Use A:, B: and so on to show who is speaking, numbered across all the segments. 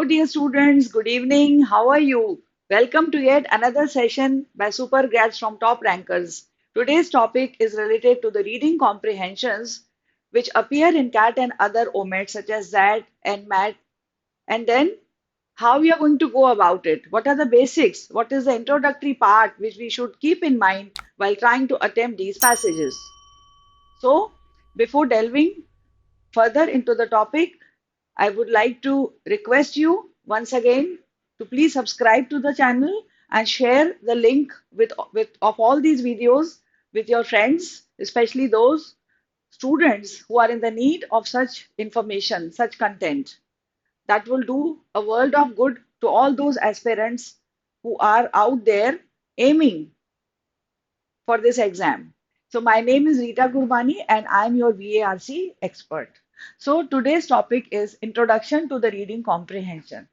A: dear students. Good evening. How are you? Welcome to yet another session by SuperGrads from Top Rankers. Today's topic is related to the reading comprehensions which appear in CAT and other OMET such as ZAT and MAT. And then how we are going to go about it. What are the basics? What is the introductory part which we should keep in mind while trying to attempt these passages? So, before delving further into the topic, I would like to request you once again to please subscribe to the channel and share the link with of all these videos with your friends, especially those students who are in the need of such information, such content. That will do a world of good to all those aspirants who are out there aiming for this exam. So my name is Rita Gurbani and I'm your VARC expert. So today's topic is Introduction to the Reading Comprehension.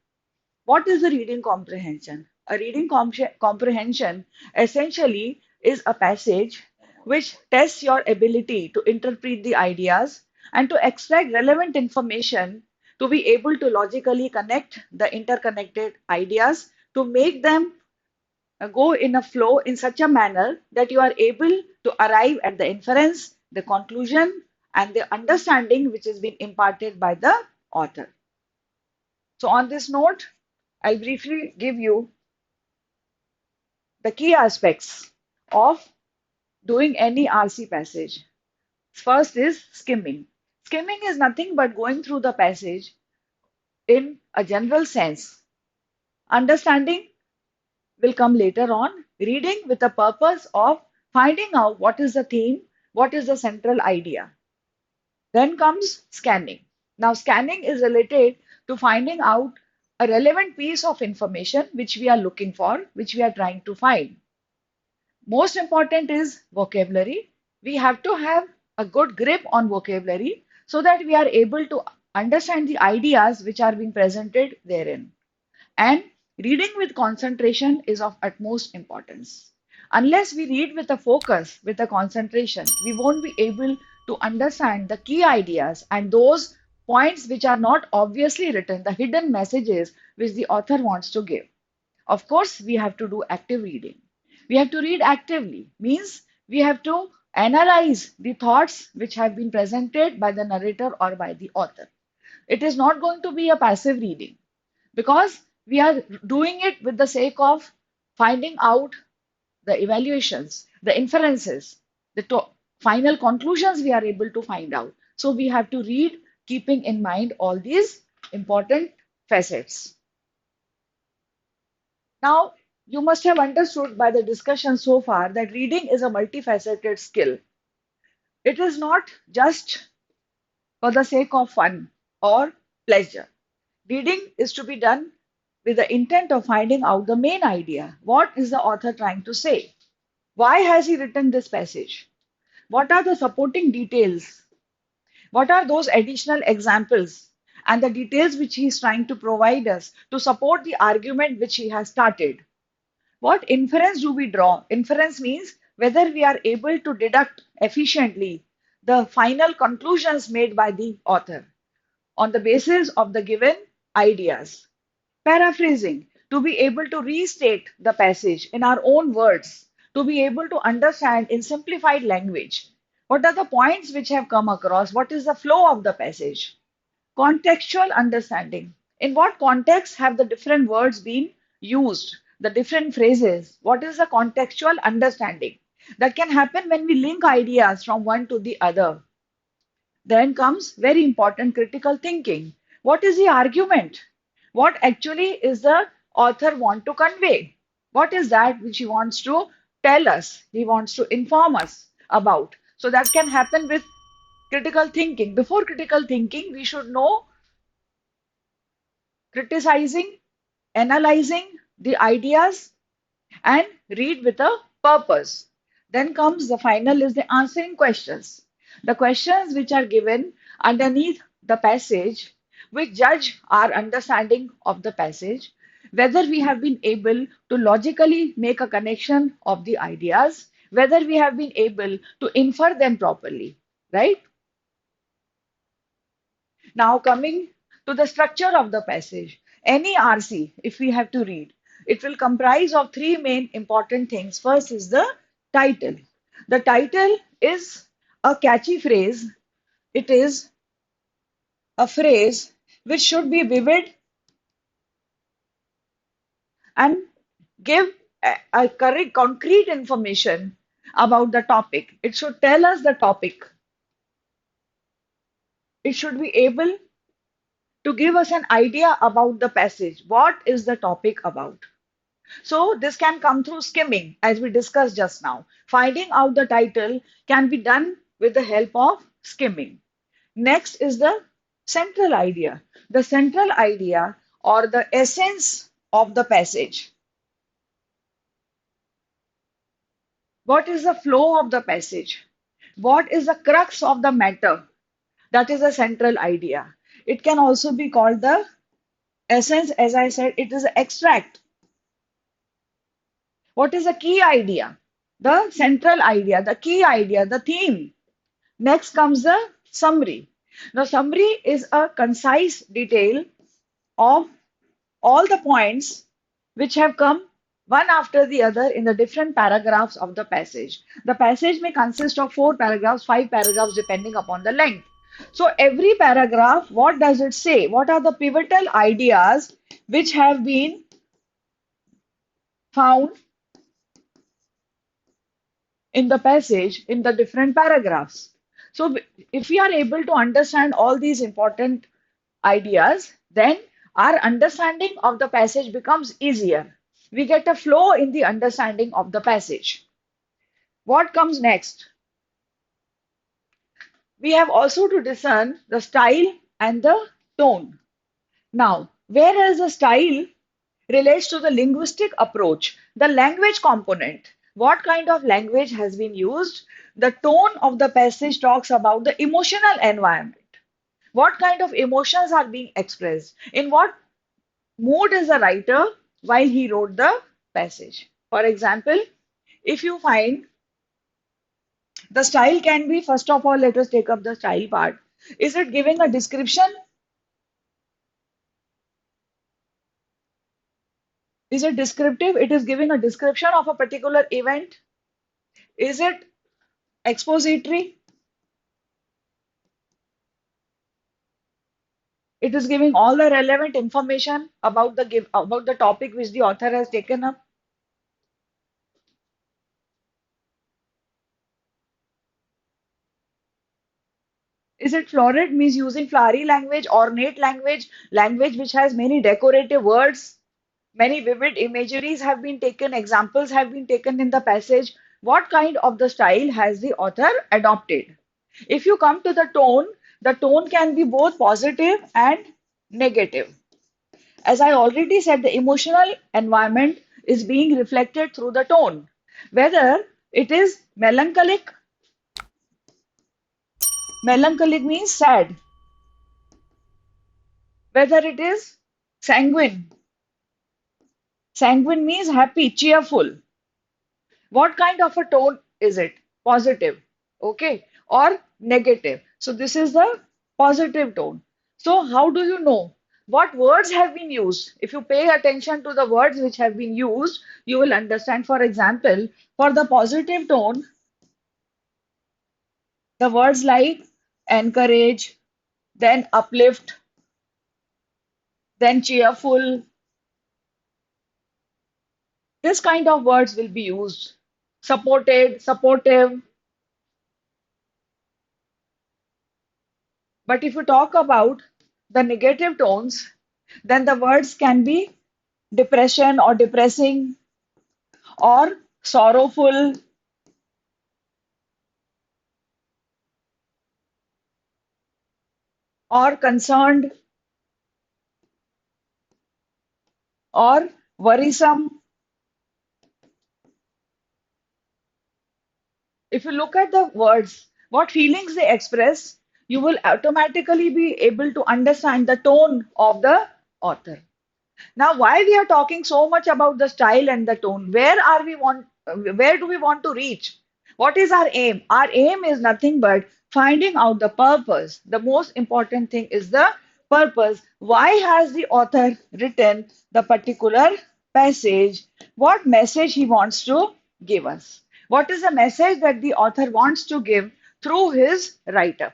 A: What is the reading comprehension? A reading comprehension essentially is a passage which tests your ability to interpret the ideas and to extract relevant information to be able to logically connect the interconnected ideas to make them go in a flow in such a manner that you are able to arrive at the inference, the conclusion, and the understanding which has been imparted by the author. So, on this note, I'll briefly give you the key aspects of doing any RC passage. First is skimming. Skimming is nothing but going through the passage in a general sense. Understanding will come later on. Reading with the purpose of finding out what is the theme, what is the central idea. Then comes scanning. Now, scanning is related to finding out a relevant piece of information which we are looking for, which we are trying to find. Most important is vocabulary. We have to have a good grip on vocabulary so that we are able to understand the ideas which are being presented therein. And reading with concentration is of utmost importance. Unless we read with a focus, with a concentration, we won't be able to understand the key ideas and those points which are not obviously written, the hidden messages which the author wants to give. Of course, we have to do active reading. We have to read actively, means we have to analyze the thoughts which have been presented by the narrator or by the author. It is not going to be a passive reading because we are doing it with the sake of finding out the evaluations, the inferences, the final conclusions we are able to find out. So we have to read keeping in mind all these important facets. Now, you must have understood by the discussion so far that reading is a multifaceted skill. It is not just for the sake of fun or pleasure. Reading is to be done with the intent of finding out the main idea. What is the author trying to say? Why has he written this passage? What are the supporting details? What are those additional examples and the details which he is trying to provide us to support the argument which he has started? What inference do we draw? Inference means whether we are able to deduct efficiently the final conclusions made by the author on the basis of the given ideas. Paraphrasing, to be able to restate the passage in our own words, to be able to understand in simplified language. What are the points which have come across? What is the flow of the passage? Contextual understanding. In what context have the different words been used? The different phrases. What is the contextual understanding? That can happen when we link ideas from one to the other. Then comes very important critical thinking. What is the argument? What actually is the author want to convey? What is that which he wants to tell us? He wants to inform us about. So that can happen with critical thinking. Before critical thinking, we should know criticizing, analyzing the ideas and read with a purpose. Then comes the final is the answering questions. The questions which are given underneath the passage which judge our understanding of the passage, whether we have been able to logically make a connection of the ideas, whether we have been able to infer them properly, right? Now coming to the structure of the passage. any RC, if we have to read, it will comprise of three main important things. First is the title. The title is a catchy phrase. It is a phrase which should be vivid and give a correct, concrete information about the topic. It should tell us the topic. It should be able to give us an idea about the passage. What is the topic about? So this can come through skimming, as we discussed just now. Finding out the title can be done with the help of skimming. Next is the central idea. The central idea or the essence of the passage. What is the flow of the passage? What is the crux of the matter? That is the central idea. It can also be called the essence, as I said, it is an extract. What is the key idea? The central idea, the key idea, the theme. Next comes the summary. Now, summary is a concise detail of all the points which have come one after the other in the different paragraphs of the passage. The passage may consist of 4 paragraphs, 5 paragraphs, depending upon the length. So, every paragraph, what does it say? What are the pivotal ideas which have been found in the passage in the different paragraphs? So, if we are able to understand all these important ideas, then our understanding of the passage becomes easier. We get a flow in the understanding of the passage. What comes next? We have also to discern the style and the tone. Now, whereas the style relates to the linguistic approach, the language component, what kind of language has been used, the tone of the passage talks about the emotional environment. What kind of emotions are being expressed? In what mood is the writer while he wrote the passage? For example, if you find the style can be, first of all, let us take up the style part. Is it giving a description? Is it descriptive? It is giving a description of a particular event. Is it expository? It is giving all the relevant information about the topic which the author has taken up. Is it florid, means using flowery language, ornate language, language which has many decorative words, many vivid imageries have been taken, examples have been taken in the passage. What kind of the style has the author adopted? If you come to the tone can be both positive and negative. As I already said, the emotional environment is being reflected through the tone. Whether it is melancholic, melancholic means sad. Whether it is sanguine, sanguine means happy, cheerful. What kind of a tone is it? Positive, okay, or negative? So this is the positive tone. So how do you know what words have been used? If you pay attention to the words which have been used, you will understand. For example, for the positive tone, the words like encourage, then uplift, then cheerful, this kind of words will be used. Supported, supportive. But if you talk about the negative tones, then the words can be depression or depressing or sorrowful or concerned or worrisome. If you look at the words, what feelings they express, you will automatically be able to understand the tone of the author. Now, why we are talking so much about the style and the tone? Where do we want to reach? What is our aim? Our aim is nothing but finding out the purpose. The most important thing is the purpose. Why has the author written the particular passage? What message he wants to give us? What is the message that the author wants to give through his writer?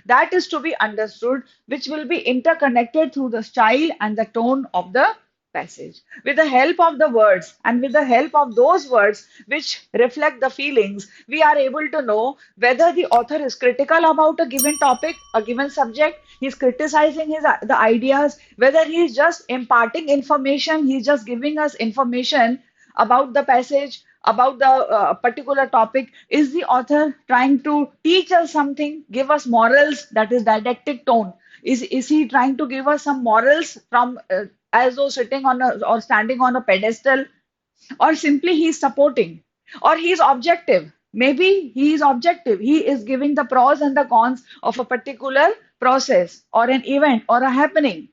A: That is to be understood, which will be interconnected through the style and the tone of the passage. With the help of the words and with the help of those words which reflect the feelings, we are able to know whether the author is critical about a given topic, a given subject, he's criticizing the ideas, whether he's just imparting information, he's just giving us information about the passage, about the particular topic. Is the author trying to teach us something, give us morals, that is didactic tone? Is he trying to give us some morals from as though sitting on a or standing on a pedestal, or simply he's supporting, or he's objective? Maybe he is objective. He is giving the pros and the cons of a particular process or an event or a happening,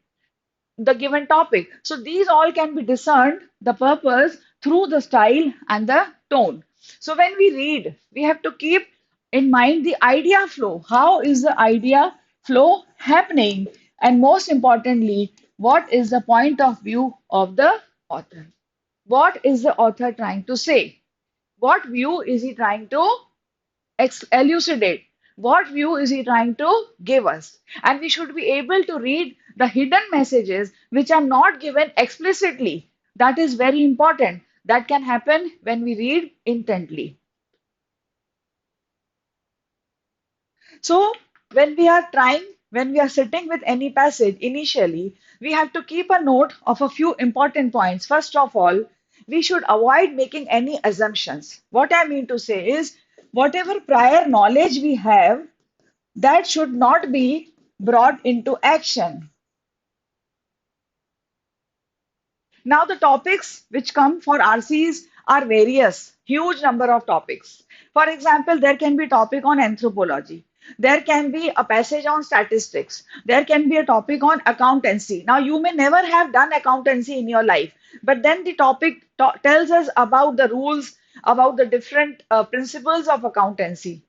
A: the given topic. So these all can be discerned, the purpose, through the style and the tone. So when we read, we have to keep in mind the idea flow. How is the idea flow happening? And most importantly, what is the point of view of the author? What is the author trying to say? What view is he trying to elucidate? What view is he trying to give us? And we should be able to read the hidden messages which are not given explicitly. That is very important. That can happen when we read intently. So, when we are sitting with any passage initially, we have to keep a note of a few important points. First of all, we should avoid making any assumptions. What I mean to say is, whatever prior knowledge we have, that should not be brought into action. Now, the topics which come for RCs are various, huge number of topics. For example, there can be a topic on anthropology. There can be a passage on statistics. There can be a topic on accountancy. Now, you may never have done accountancy in your life, but then the topic tells us about the rules, about the different principles of accountancy.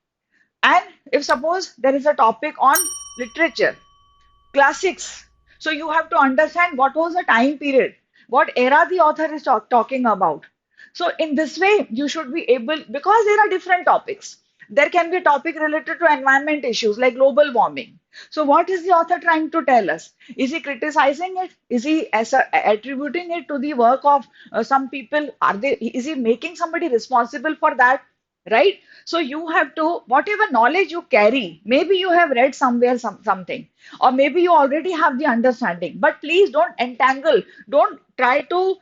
A: And if suppose there is a topic on literature, classics. So you have to understand what was the time period, what era the author is talking about. So in this way, you should be able, because there are different topics. There can be a topic related to environment issues like global warming. So what is the author trying to tell us? Is he criticizing it? Is he attributing it to the work of some people? Is he making somebody responsible for that? Right? So you have to, whatever knowledge you carry, maybe you have read somewhere something, or maybe you already have the understanding, but please don't entangle, don't try to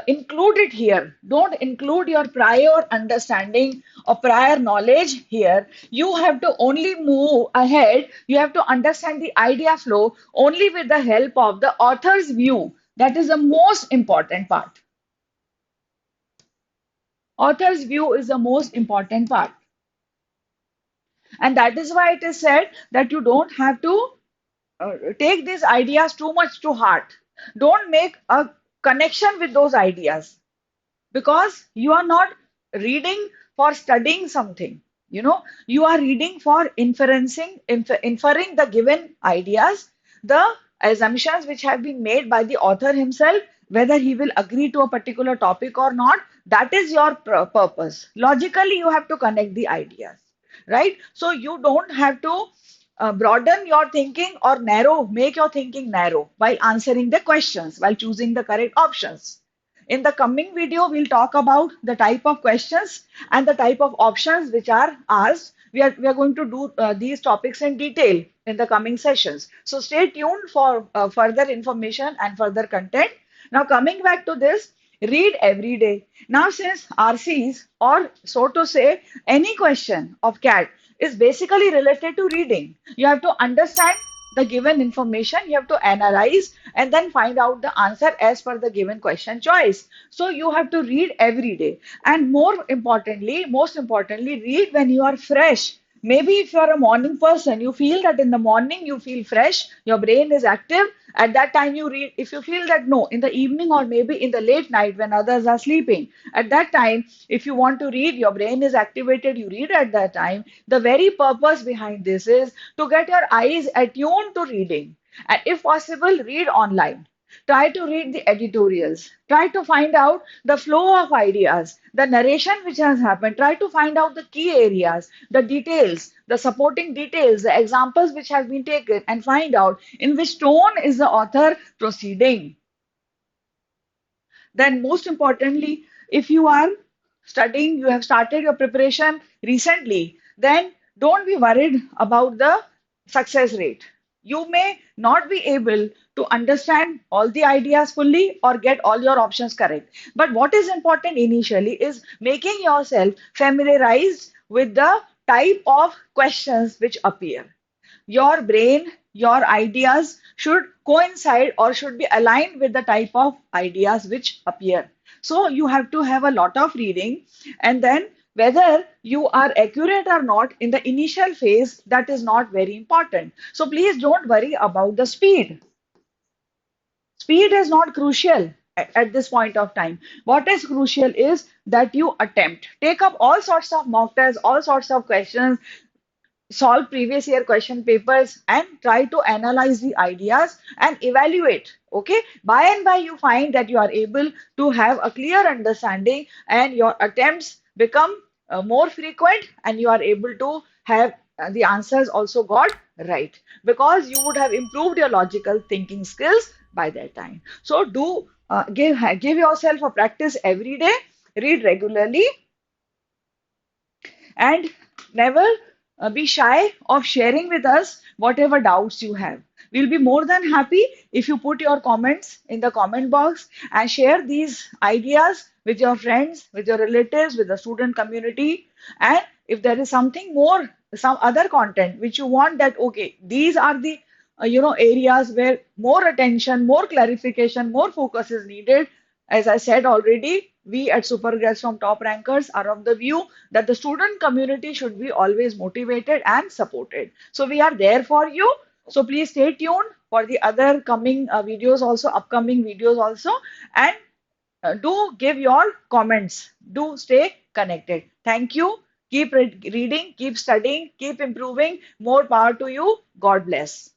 A: include it here. Don't include your prior understanding or prior knowledge here. You have to only move ahead. You have to understand the idea flow only with the help of the author's view. That is the most important part. Author's view is the most important part. And that is why it is said that you don't have to take these ideas too much to heart. Don't make a connection with those ideas, because you are not reading for studying something. You are reading for inferring the given ideas, the assumptions which have been made by the author himself, whether he will agree to a particular topic or not. That is your purpose. Logically, you have to connect the ideas, right? So you don't have to broaden your thinking or make your thinking narrow while answering the questions, while choosing the correct options. In the coming video, we'll talk about the type of questions and the type of options which are asked. We are going to do these topics in detail in the coming sessions. So stay tuned for further information and further content. Now, coming back to this, read every day. Now, since RCs, or so to say, any question of CAT is basically related to reading, you have to understand the given information, you have to analyze and then find out the answer as per the given question choice. So you have to read every day. And most importantly, read when you are fresh. Maybe if you are a morning person, you feel that in the morning you feel fresh, your brain is active. At that time you read. If you feel that no, in the evening or maybe in the late night when others are sleeping, at that time, if you want to read, your brain is activated, you read at that time. The very purpose behind this is to get your eyes attuned to reading. And if possible, read online. Try to read the editorials. Try to find out the flow of ideas, the narration which has happened. Try to find out the key areas, the details, the supporting details, the examples which have been taken, and find out in which tone is the author proceeding. Then, most importantly, if you are studying, you have started your preparation recently, then don't be worried about the success rate. You may not be able to understand all the ideas fully or get all your options correct. But what is important initially is making yourself familiarized with the type of questions which appear. Your brain, your ideas should coincide or should be aligned with the type of ideas which appear. So you have to have a lot of reading, and then whether you are accurate or not in the initial phase, that is not very important. So please don't worry about the speed. Speed is not crucial at this point of time. What is crucial is that you attempt. Take up all sorts of mock tests, all sorts of questions, solve previous year question papers, and try to analyze the ideas and evaluate. Okay, by and by you find that you are able to have a clear understanding and your attempts become more frequent, and you are able to have the answers also got right, because you would have improved your logical thinking skills by that time. So do give yourself a practice every day, read regularly, and never be shy of sharing with us whatever doubts you have. We'll be more than happy if you put your comments in the comment box and share these ideas with your friends, with your relatives, with the student community. And if there is something more, some other content which you want, that okay, these are the areas where more attention, more clarification, more focus is needed. As I said already, we at SuperGrads from Top Rankers are of the view that the student community should be always motivated and supported. So we are there for you. So please stay tuned for the other coming videos also, upcoming videos also, and do give your comments. Do stay connected. Thank you. Keep reading, keep studying, keep improving. More power to you. God bless.